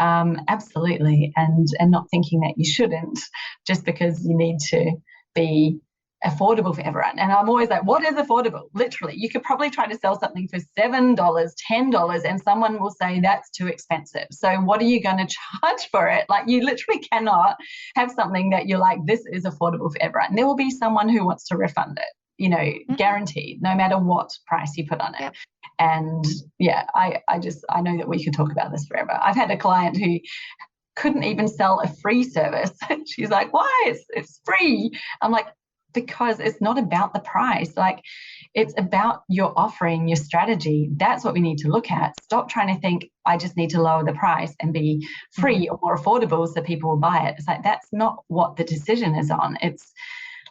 Absolutely. And not thinking that you shouldn't just because you need to be affordable for everyone. And I'm always like, what is affordable? Literally, you could probably try to sell something for $7, $10, and someone will say that's too expensive. So what are you going to charge for it? Like, you literally cannot have something that you're like, this is affordable for everyone. And there will be someone who wants to refund it, guaranteed, no matter what price you put on it. Yep. And yeah, I know that we could talk about this forever. I've had a client who couldn't even sell a free service. She's like, why? It's free. I'm like, because it's not about the price. Like, it's about your offering, your strategy. That's what we need to look at. Stop trying to think, I just need to lower the price and be free or more affordable so people will buy it. It's like, that's not what the decision is on. It's,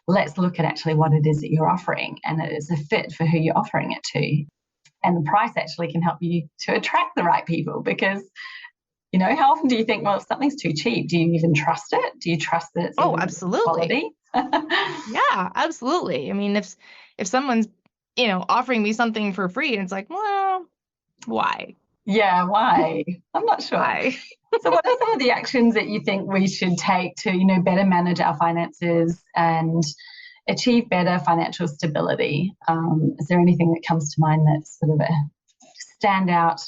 let's look at actually what it is that you're offering, and it is a fit for who you're offering it to. And the price actually can help you to attract the right people, because how often do you think, well, if something's too cheap, do you even trust it? Do you trust that it's absolutely quality? Yeah, absolutely. I mean, if someone's, offering me something for free and it's like, well, why? Yeah, why? I'm not sure. Why? So what are some of the actions that you think we should take to, better manage our finances and achieve better financial stability? Is there anything that comes to mind that's sort of a standout?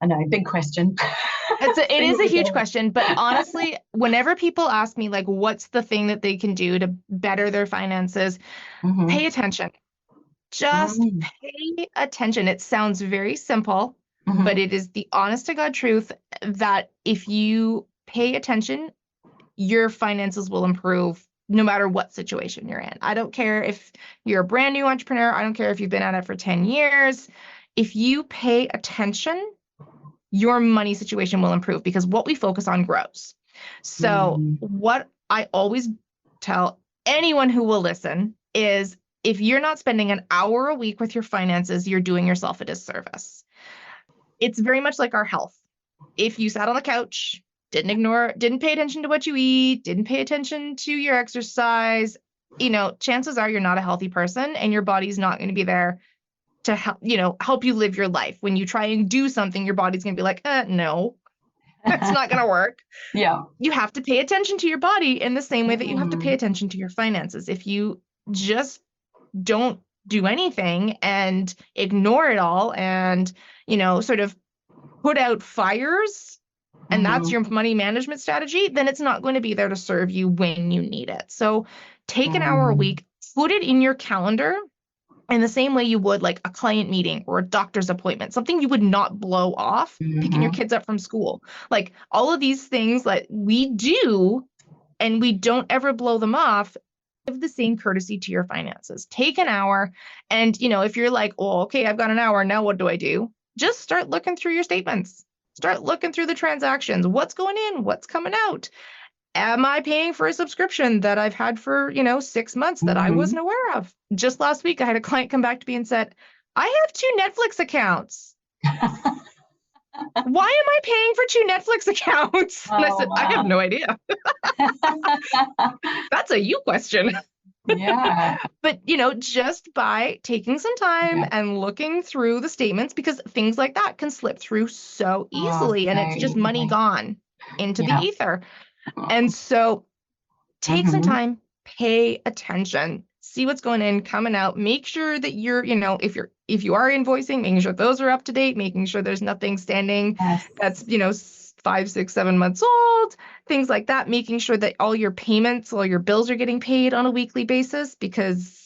I know, big question. It is a huge question, but honestly, whenever people ask me, like, what's the thing that they can do to better their finances, pay attention. Just pay attention. It sounds very simple, but it is the honest to God truth that if you pay attention, your finances will improve no matter what situation you're in. I don't care if you're a brand new entrepreneur. I don't care if you've been at it for 10 years. If you pay attention, your money situation will improve, because what we focus on grows. So what I always tell anyone who will listen is, if you're not spending an hour a week with your finances, you're doing yourself a disservice. It's very much like our health. If you sat on the couch, didn't pay attention to what you eat, didn't pay attention to your exercise, chances are you're not a healthy person, and your body's not going to be there to help you live your life. When you try and do something, your body's going to be like, no, it's not going to work. Yeah. You have to pay attention to your body in the same way that you have to pay attention to your finances. If you just don't do anything and ignore it all and, sort of put out fires, and that's your money management strategy, then it's not going to be there to serve you when you need it. So take an hour a week, put it in your calendar, in the same way you would like a client meeting or a doctor's appointment, something you would not blow off, picking your kids up from school. Like, all of these things that we do and we don't ever blow them off, give the same courtesy to your finances. Take an hour. And, if you're like, oh, okay, I've got an hour. Now what do I do? Just start looking through your statements. Start looking through the transactions. What's going in? What's coming out? Am I paying for a subscription that I've had for, 6 months that I wasn't aware of? Just last week, I had a client come back to me and said, I have 2 Netflix accounts. Why am I paying for 2 Netflix accounts? And I said, wow. I have no idea. That's a you question. Yeah. But, just by taking some time and looking through the statements, because things like that can slip through so easily, and it's just money gone into the ether. And so take some time, pay attention, see what's going in, coming out, make sure that you're, if you are invoicing, making sure those are up to date, making sure there's nothing standing that's, 5, 6, 7 months old, things like that, making sure that all your payments, all your bills are getting paid on a weekly basis, because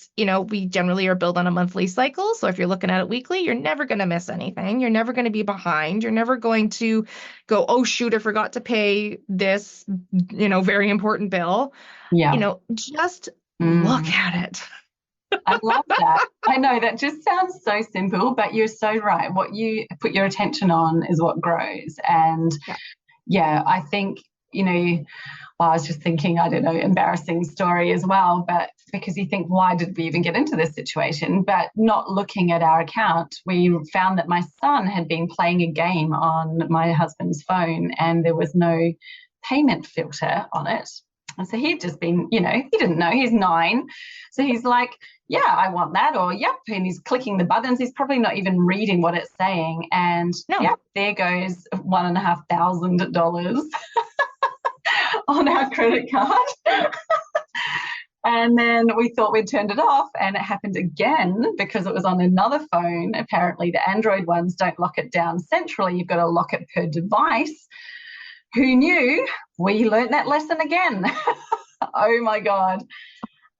we generally are billed on a monthly cycle. So if you're looking at it weekly, you're never going to miss anything. You're never going to be behind. You're never going to go, oh, shoot, I forgot to pay this, very important bill. Yeah. Just look at it. I love that. I know that just sounds so simple, but you're so right. What you put your attention on is what grows. And I think, I was just thinking, I don't know, embarrassing story as well, but because you think, why did we even get into this situation? But not looking at our account, we found that my son had been playing a game on my husband's phone and there was no payment filter on it. And so he'd just been, he didn't know, he's 9. So he's like, yeah, I want that, or yep. And he's clicking the buttons. He's probably not even reading what it's saying. And there goes $1,500 on our credit card. And then we thought we'd turned it off, and it happened again because it was on another phone. Apparently the Android ones don't lock it down centrally. You've got to lock it per device. Who knew? We learnt that lesson again. Oh my God.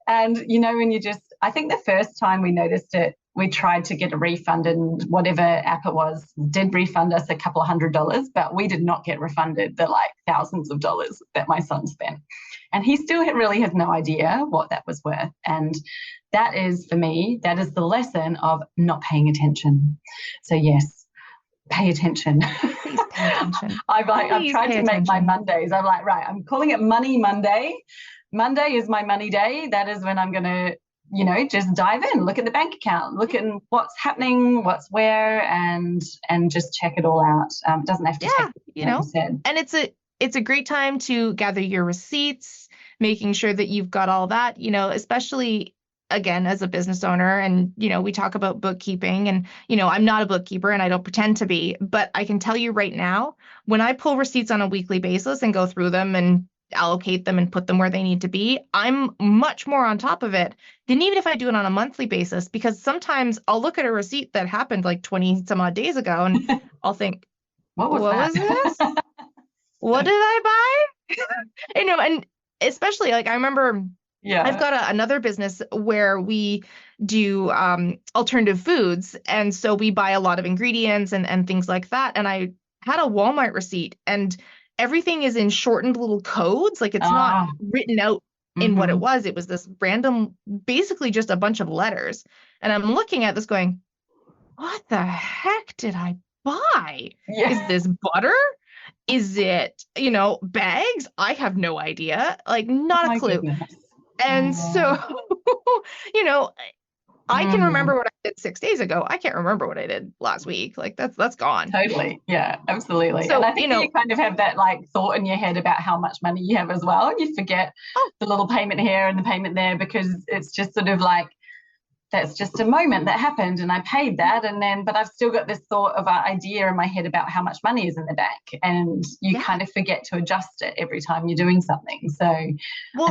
And when I think the first time we noticed it, we tried to get a refund, and whatever app it was did refund us a couple of $100, but we did not get refunded the thousands of dollars that my son spent. And he still really had no idea what that was worth. And that is, for me, that is the lesson of not paying attention. So yes, pay attention. Please pay attention. I've tried to make my Mondays. I'm like, right, I'm calling it Money Monday. Monday is my money day. That is when I'm going to, just dive in, look at the bank account, look at what's happening, what's where, and just check it all out. It doesn't have to take, you said. And it's a great time to gather your receipts, making sure that you've got all that, especially again, as a business owner. And, we talk about bookkeeping, and, I'm not a bookkeeper and I don't pretend to be, but I can tell you right now, when I pull receipts on a weekly basis and go through them and allocate them and put them where they need to be, I'm much more on top of it than even if I do it on a monthly basis, because sometimes I'll look at a receipt that happened 20 some odd days ago and I'll think, what was this? What did I buy? And especially I remember I've got another business where we do alternative foods. And so we buy a lot of ingredients and things like that. And I had a Walmart receipt, and everything is in shortened little codes. It's not written out in what it was. It was this random, basically just a bunch of letters. And I'm looking at this going, what the heck did I buy? Yeah. Is this butter? Is it, bags? I have no idea. Not a clue. Goodness. And so, I can remember what I did 6 days ago. I can't remember what I did last week. That's gone. Totally. Yeah, absolutely. So, and I think you kind of have that thought in your head about how much money you have as well. And you forget the little payment here and the payment there, because it's just sort of that's just a moment that happened and I paid that. And then, but I've still got this thought of an idea in my head about how much money is in the bank, and you kind of forget to adjust it every time you're doing something. So,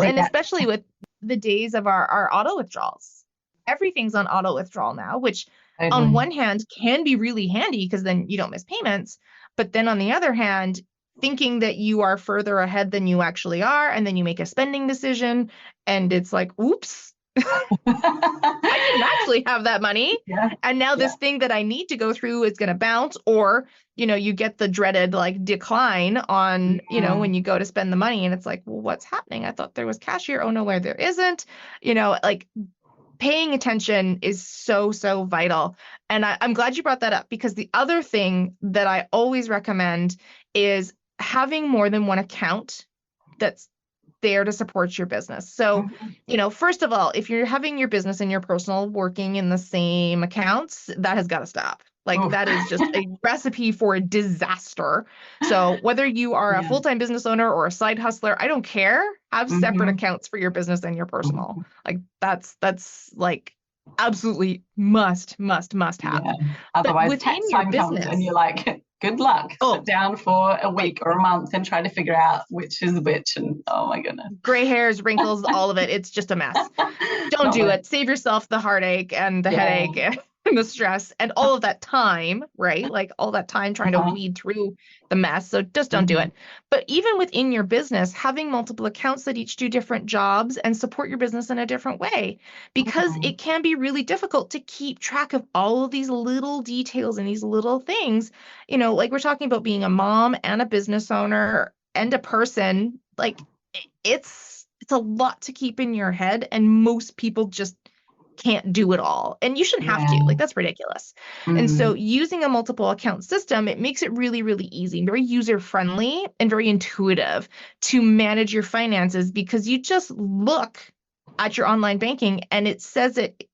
and especially with the days of our auto withdrawals. Everything's on auto withdrawal now, which on one hand can be really handy because then you don't miss payments. But then on the other hand, thinking that you are further ahead than you actually are, and then you make a spending decision and it's oops, I didn't actually have that money. Yeah. And now this thing that I need to go through is going to bounce, or, you get the dreaded like decline on, when you go to spend the money and it's like, well, what's happening? I thought there was cash here. Oh, no, where there isn't, like paying attention is so, so vital. And I'm glad you brought that up, because the other thing that I always recommend is having more than one account that's there to support your business. So, first of all, if you're having your business and your personal working in the same accounts, that has got to stop. Like that is just a recipe for disaster. So whether you are a full-time business owner or a side hustler, I don't care. Have separate accounts for your business and your personal. Like that's like absolutely must have. Yeah. Otherwise, tax time comes and you're like, good luck. Sit down for a week or a month and try to figure out which is which. And oh my goodness. Gray hairs, wrinkles, all of it. It's just a mess. Don't do it. Save yourself the heartache and the headache and the stress and all of that time, right? Like all that time trying to weed through the mess. So just don't do it. But even within your business, having multiple accounts that each do different jobs and support your business in a different way, because it can be really difficult to keep track of all of these little details and these little things, like we're talking about being a mom and a business owner and a person. Like it's a lot to keep in your head, and most people just can't do it all, and you shouldn't have to. Like that's ridiculous. And so using a multiple account system, it makes it really, really easy, very user friendly and very intuitive to manage your finances, because you just look at your online banking and it says it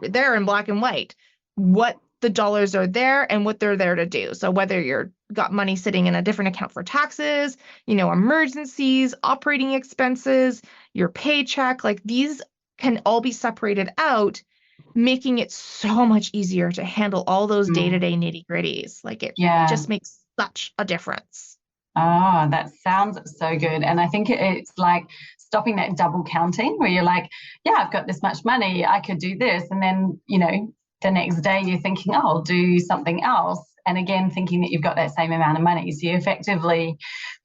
there in black and white what the dollars are there and what they're there to do. So whether you're got money sitting in a different account for taxes, emergencies, operating expenses, your paycheck, like these can all be separated out, making it so much easier to handle all those day-to-day nitty-gritties. Like it just makes such a difference. Oh, that sounds so good. And I think it's like stopping that double counting where you're like, yeah, I've got this much money, I could do this. And then, the next day you're thinking, oh, I'll do something else. And again, thinking that you've got that same amount of money. So you're effectively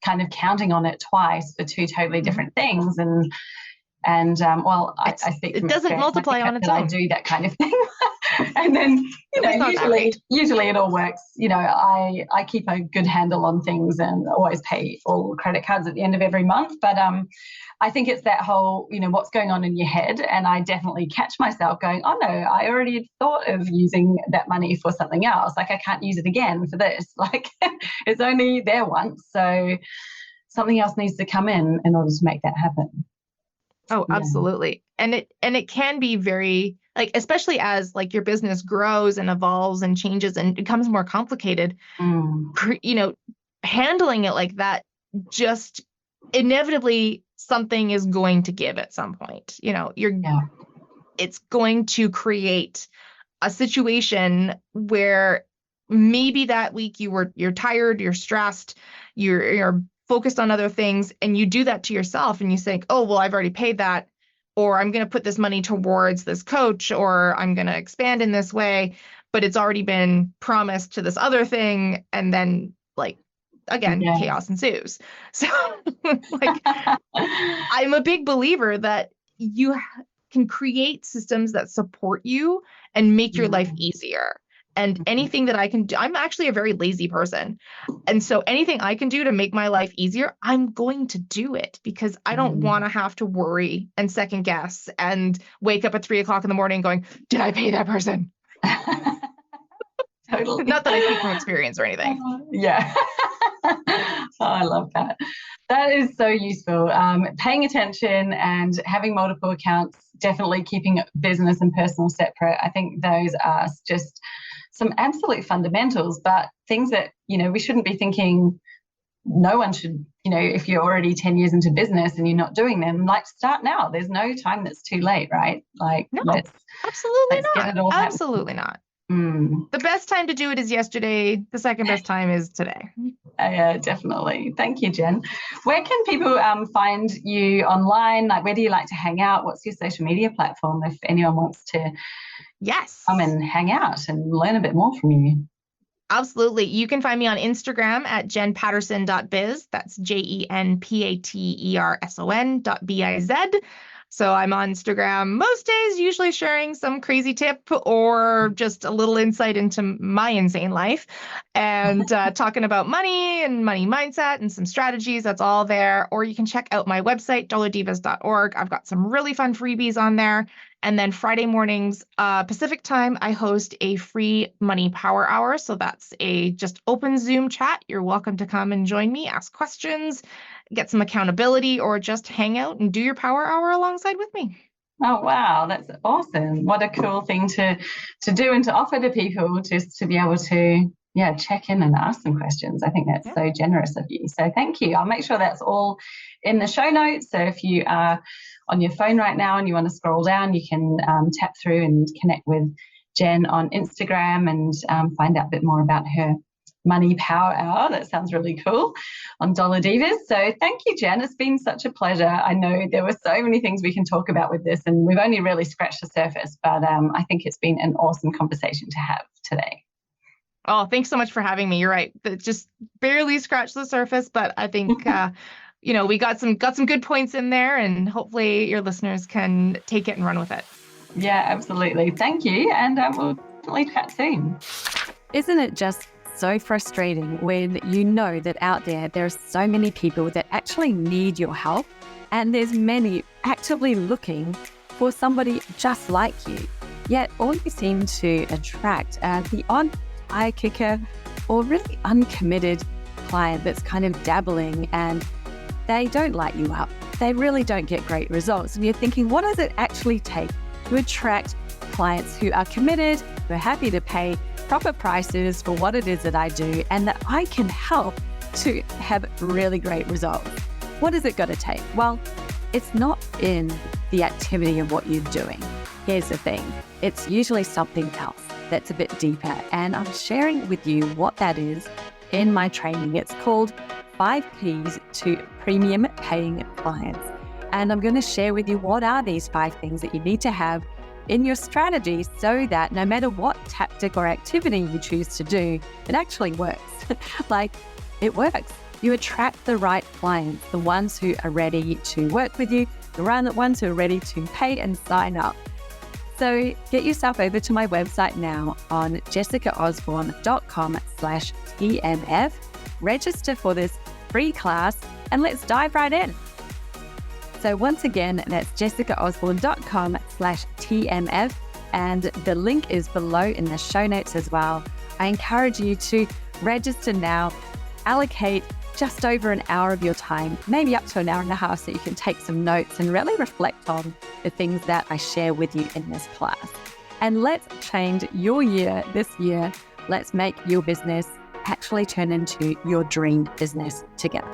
kind of counting on it twice for two totally different things. And I speak. It doesn't multiply on its own. I do that kind of thing, and then usually it all works. I keep a good handle on things and always pay all credit cards at the end of every month. But I think it's that whole what's going on in your head, and I definitely catch myself going, oh no, I already had thought of using that money for something else. Like I can't use it again for this. Like it's only there once, so something else needs to come in order to make that happen. Oh, absolutely. And it can be very, like, especially as like your business grows and evolves and changes and becomes more complicated, handling it like that, just inevitably something is going to give at some point. It's going to create a situation where maybe that week you're tired, you're stressed, you're focused on other things, and you do that to yourself and you think, oh, well, I've already paid that, or I'm going to put this money towards this coach, or I'm going to expand in this way, but it's already been promised to this other thing. And then chaos ensues. So like, I'm a big believer that you can create systems that support you and make your life easier. And anything that I can do, I'm actually a very lazy person. And so anything I can do to make my life easier, I'm going to do it, because I don't want to have to worry and second guess and wake up at 3:00 in the morning going, did I pay that person? Totally. Not that I speak from experience or anything. Oh, I love that. That is so useful. Paying attention and having multiple accounts, definitely keeping business and personal separate. I think those are just some absolute fundamentals, but things that, we shouldn't be thinking no one should, if you're already 10 years into business and you're not doing them, like start now. There's no time that's too late, right? Like, no, let's get it all absolutely not. The best time to do it is yesterday. The second best time is today. Yeah, definitely. Thank you, Jen. Where can people find you online? Like, where do you like to hang out? What's your social media platform if anyone wants to come and hang out and learn a bit more from you? Absolutely. You can find me on Instagram at jenpaterson.biz. That's JenPaterson.biz. So I'm on Instagram most days, usually sharing some crazy tip or just a little insight into my insane life and talking about money and money mindset and some strategies. That's all there. Or you can check out my website, dollardivas.org. I've got some really fun freebies on there. And then Friday mornings, Pacific time, I host a free money power hour. So that's a just open Zoom chat. You're welcome to come and join me, ask questions, get some accountability, or just hang out and do your power hour alongside with me. Oh, wow. That's awesome. What a cool thing to do and to offer to people, just to be able to, check in and ask some questions. I think that's so generous of you. So thank you. I'll make sure that's all in the show notes. So if you are on your phone right now and you want to scroll down, you can tap through and connect with Jen on Instagram and find out a bit more about her Money Power Hour. That sounds really cool on Dollar Divas. So thank you, Jen. It's been such a pleasure. I know there were so many things we can talk about with this, and we've only really scratched the surface, but I think it's been an awesome conversation to have today. Oh, thanks so much for having me. You're right. It just barely scratched the surface, but I think we got some good points in there, and hopefully your listeners can take it and run with it. Yeah, absolutely. Thank you, and we'll definitely chat soon. Isn't it just so frustrating when you know that out there are so many people that actually need your help, and there's many actively looking for somebody just like you, yet all you seem to attract are the odd eye kicker or really uncommitted client that's kind of dabbling and they don't light you up. They really don't get great results. And you're thinking, what does it actually take to attract clients who are committed, who are happy to pay proper prices for what it is that I do, and that I can help to have really great results? What has it got to take? Well, it's not in the activity of what you're doing. Here's the thing. It's usually something else that's a bit deeper. And I'm sharing with you what that is in my training. It's called 5 Keys to Premium Paying Clients. And I'm going to share with you what are these 5 things that you need to have in your strategy so that no matter what tactic or activity you choose to do, it actually works. It works. You attract the right clients, the ones who are ready to work with you, the ones who are ready to pay and sign up. So get yourself over to my website now on jessicaosborne.com/TMF, register for this free class, and let's dive right in. So once again, that's jessicaosborne.com/TMF, and the link is below in the show notes as well. I encourage you to register now, allocate just over an hour of your time, maybe up to an hour and a half, so you can take some notes and really reflect on the things that I share with you in this class. And let's change your year this year. Let's make your business actually turn into your dream business together.